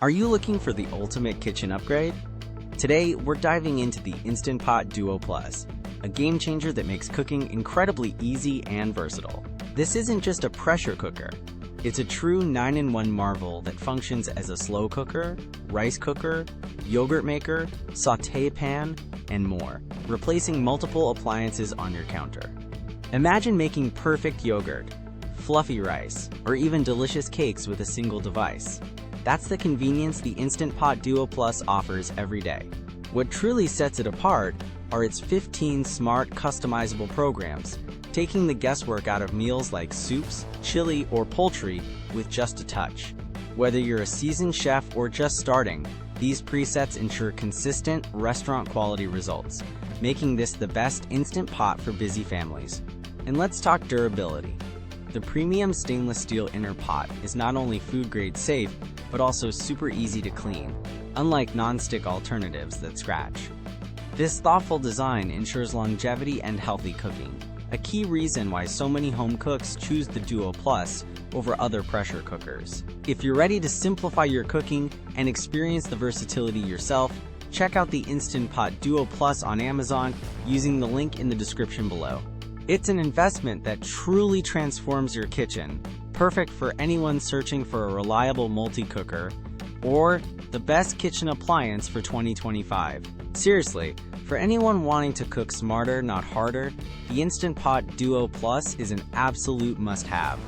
Are you looking for the ultimate kitchen upgrade? Today, we're diving into the Instant Pot Duo Plus, a game changer that makes cooking incredibly easy and versatile. This isn't just a pressure cooker. It's a true 9-in-1 marvel that functions as a slow cooker, rice cooker, yogurt maker, sauté pan, and more, replacing multiple appliances on your counter. Imagine making perfect yogurt, fluffy rice, or even delicious cakes with a single device. That's the convenience the Instant Pot Duo Plus offers every day. What truly sets it apart are its 15 smart, customizable programs, taking the guesswork out of meals like soups, chili, or poultry with just a touch. Whether you're a seasoned chef or just starting, these presets ensure consistent, restaurant-quality results, making this the best Instant Pot for busy families. And let's talk durability. The premium stainless steel inner pot is not only food-grade safe, but also super easy to clean, unlike non-stick alternatives that scratch. This thoughtful design ensures longevity and healthy cooking, a key reason why so many home cooks choose the Duo Plus over other pressure cookers. If you're ready to simplify your cooking and experience the versatility yourself, check out the Instant Pot Duo Plus on Amazon using the link in the description below. It's an investment that truly transforms your kitchen, perfect for anyone searching for a reliable multi-cooker or the best kitchen appliance for 2025. Seriously, for anyone wanting to cook smarter, not harder, the Instant Pot Duo Plus is an absolute must-have.